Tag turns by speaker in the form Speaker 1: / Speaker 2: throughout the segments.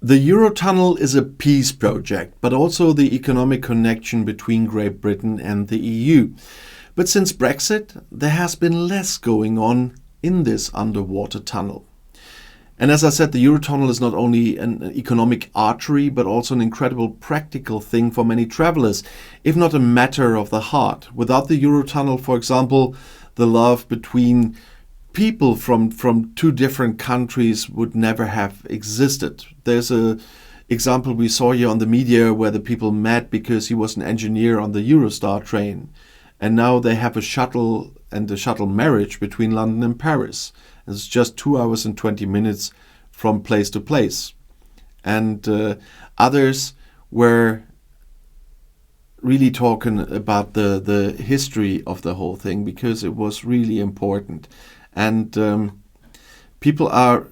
Speaker 1: The Eurotunnel is a peace project, but also the economic connection between Great Britain and the EU. But since Brexit, there has been less going on in this underwater tunnel. And as I said, the Eurotunnel is not only an economic artery, but also an incredible practical thing for many travelers, if not a matter of the heart. Without the Eurotunnel, for example, the love between people from two different countries would never have existed. There's a example we saw here on the media where the people met because he was an engineer on the Eurostar train. And now they have a shuttle and a shuttle marriage between London and Paris. It's just 2 hours and 20 minutes from place to place. And others were really talking about the history of the whole thing because it was really important. And people are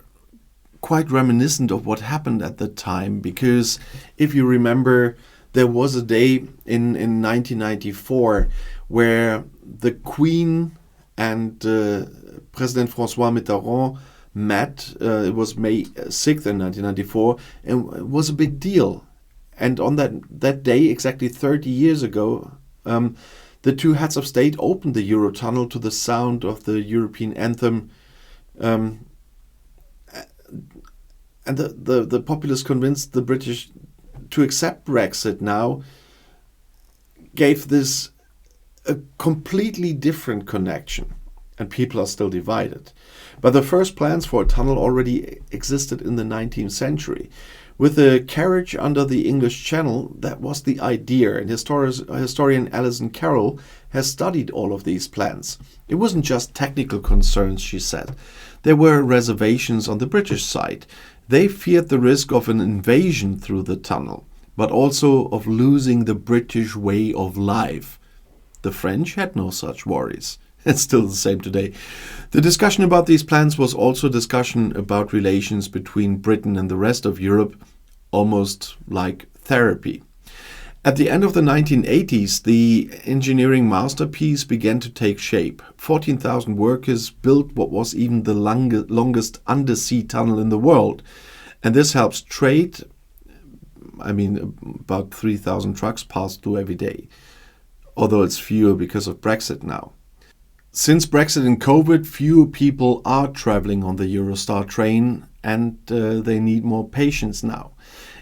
Speaker 1: quite reminiscent of what happened at the time, because if you remember, there was a day in 1994 where the Queen and President François Mitterrand met. It was May 6th in 1994, and it was a big deal. And on that day, exactly 30 years ago, the two heads of state opened the Eurotunnel to the sound of the European anthem. And the populace convinced the British to accept Brexit now gave this a completely different connection. And people are still divided. But the first plans for a tunnel already existed in the 19th century. With a carriage under the English Channel, that was the idea, and historian Alison Carroll has studied all of these plans. It wasn't just technical concerns, she said. There were reservations on the British side. They feared the risk of an invasion through the tunnel, but also of losing the British way of life. The French had no such worries. It's still the same today. The discussion about these plans was also a discussion about relations between Britain and the rest of Europe, almost like therapy. At the end of the 1980s, the engineering masterpiece began to take shape. 14,000 workers built what was even the longest undersea tunnel in the world. And this helps trade. About 3,000 trucks pass through every day, although it's fewer because of Brexit now. Since Brexit and COVID, fewer people are traveling on the Eurostar train, and they need more patience now.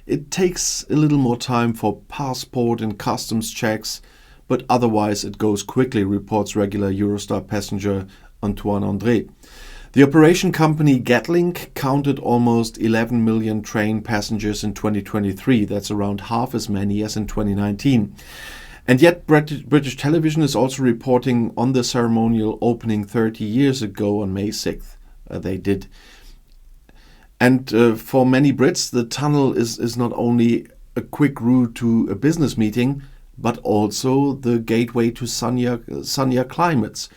Speaker 1: It takes a little more time for passport and customs checks, but otherwise it goes quickly, reports regular Eurostar passenger Antoine André. The operation company Getlink counted almost 11 million train passengers in 2023. That's around half as many as in 2019. And yet British television is also reporting on the ceremonial opening 30 years ago on May 6th. They did. And for many Brits, the tunnel is not only a quick route to a business meeting, but also the gateway to sunnier climates.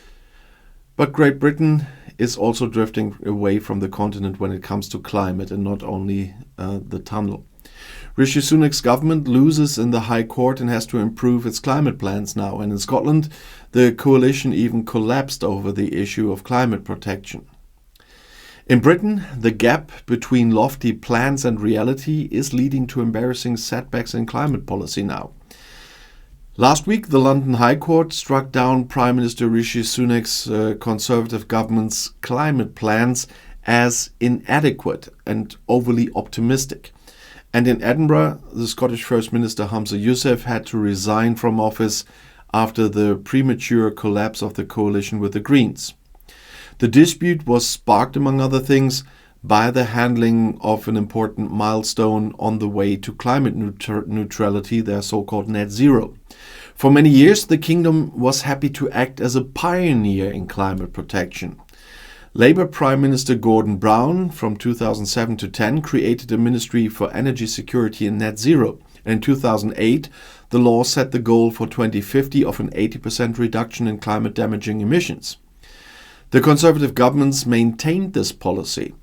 Speaker 1: But Great Britain is also drifting away from the continent when it comes to climate, and not only the tunnel. Rishi Sunak's government loses in the High Court and has to improve its climate plans now. And in Scotland, the coalition even collapsed over the issue of climate protection. In Britain, the gap between lofty plans and reality is leading to embarrassing setbacks in climate policy now. Last week, the London High Court struck down Prime Minister Rishi Sunak's Conservative government's climate plans as inadequate and overly optimistic. And in Edinburgh, the Scottish First Minister Hamza Youssef had to resign from office after the premature collapse of the coalition with the Greens. The dispute was sparked, among other things, by the handling of an important milestone on the way to climate neutrality, their so-called net zero. For many years, the kingdom was happy to act as a pioneer in climate protection. Labour Prime Minister Gordon Brown, from 2007 to 10, created a Ministry for Energy Security and Net Zero. And in 2008, the law set the goal for 2050 of an 80% reduction in climate-damaging emissions. The Conservative governments maintained this policy.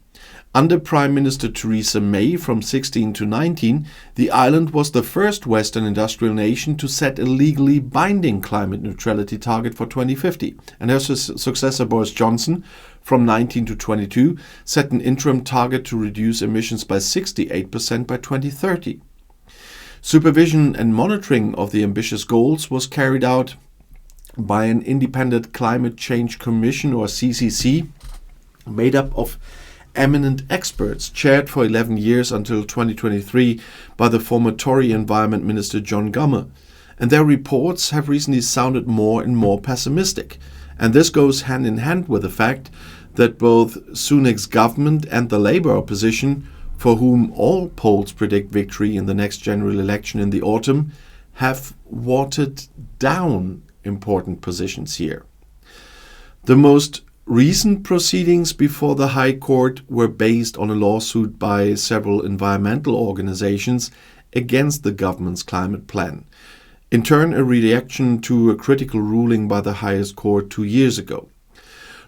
Speaker 1: Under Prime Minister Theresa May from 16 to 19, the island was the first Western industrial nation to set a legally binding climate neutrality target for 2050. And her successor Boris Johnson from 19 to 22 set an interim target to reduce emissions by 68% by 2030. Supervision and monitoring of the ambitious goals was carried out by an independent Climate Change Commission, or CCC, made up of eminent experts, chaired for 11 years until 2023 by the former Tory Environment Minister John Gummer. And their reports have recently sounded more and more pessimistic. And this goes hand in hand with the fact that both Sunak's government and the Labour opposition, for whom all polls predict victory in the next general election in the autumn, have watered down important positions here. The most recent proceedings before the High Court were based on a lawsuit by several environmental organizations against the government's climate plan, in turn a reaction to a critical ruling by the highest court 2 years ago.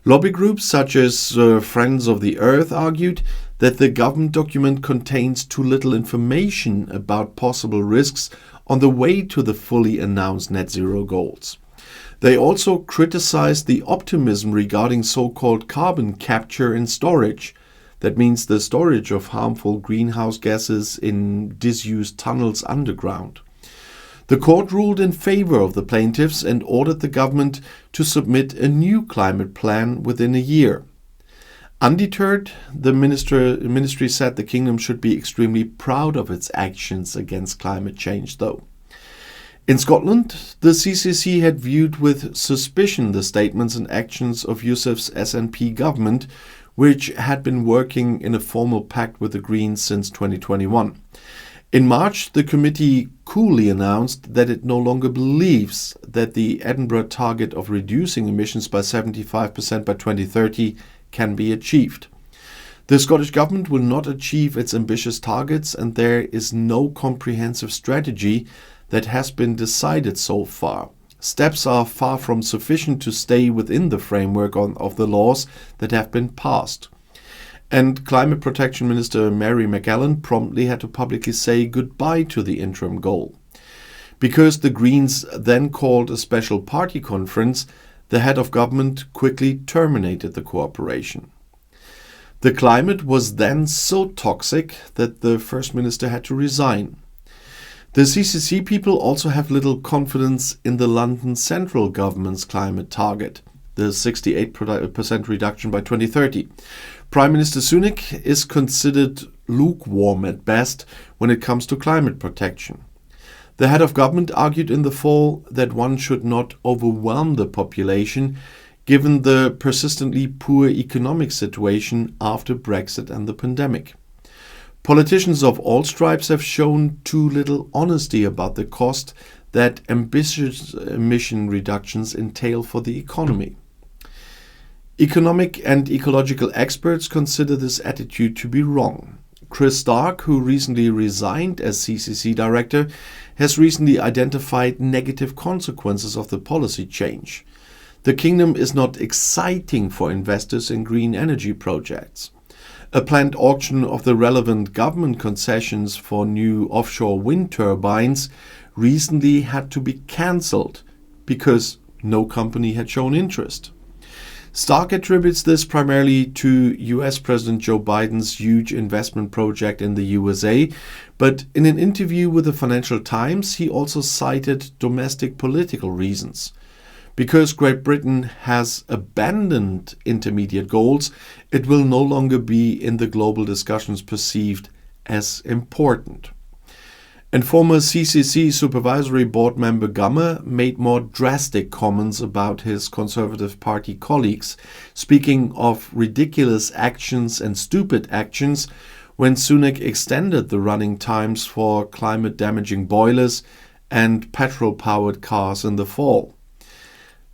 Speaker 1: Lobby groups such as Friends of the Earth argued that the government document contains too little information about possible risks on the way to the fully announced net zero goals. They also criticized the optimism regarding so-called carbon capture and storage. That means the storage of harmful greenhouse gases in disused tunnels underground. The court ruled in favor of the plaintiffs and ordered the government to submit a new climate plan within a year. Undeterred, the ministry said the kingdom should be extremely proud of its actions against climate change, though. In Scotland, the CCC had viewed with suspicion the statements and actions of Youssef's SNP government, which had been working in a formal pact with the Greens since 2021. In March, the committee coolly announced that it no longer believes that the Edinburgh target of reducing emissions by 75% by 2030 can be achieved. The Scottish Government will not achieve its ambitious targets, and there is no comprehensive strategy that has been decided so far. Steps are far from sufficient to stay within the framework of the laws that have been passed. And Climate Protection Minister Mary McAllen promptly had to publicly say goodbye to the interim goal. Because the Greens then called a special party conference, the head of government quickly terminated the cooperation. The climate was then so toxic that the First Minister had to resign. The CCC people also have little confidence in the London central government's climate target, the 68% reduction by 2030. Prime Minister Sunak is considered lukewarm at best when it comes to climate protection. The head of government argued in the fall that one should not overwhelm the population given the persistently poor economic situation after Brexit and the pandemic. Politicians of all stripes have shown too little honesty about the cost that ambitious emission reductions entail for the economy. Economic and ecological experts consider this attitude to be wrong. Chris Stark, who recently resigned as CCC director, has recently identified negative consequences of the policy change. The kingdom is not exciting for investors in green energy projects. A planned auction of the relevant government concessions for new offshore wind turbines recently had to be cancelled because no company had shown interest. Stark attributes this primarily to US President Joe Biden's huge investment project in the USA, but in an interview with the Financial Times, he also cited domestic political reasons. Because Great Britain has abandoned intermediate goals, it will no longer be in the global discussions perceived as important. And former CCC Supervisory Board member Gummer made more drastic comments about his Conservative Party colleagues, speaking of ridiculous actions and stupid actions when Sunak extended the running times for climate-damaging boilers and petrol-powered cars in the fall.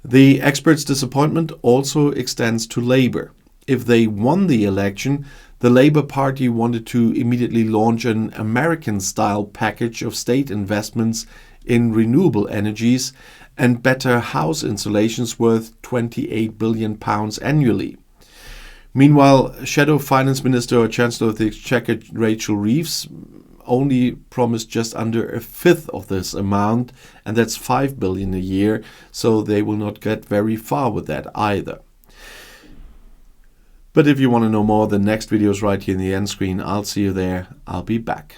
Speaker 1: The experts' disappointment also extends to Labour. If they won the election, the Labour Party wanted to immediately launch an American-style package of state investments in renewable energies and better house insulations worth £28 billion annually. Meanwhile, Shadow Finance Minister or Chancellor of the Exchequer Rachel Reeves only promised just under a fifth of this amount, and that's $5 billion a year, so they will not get very far with that either. But if you want to know more, the next video is right here in the end screen. I'll see you there. I'll be back.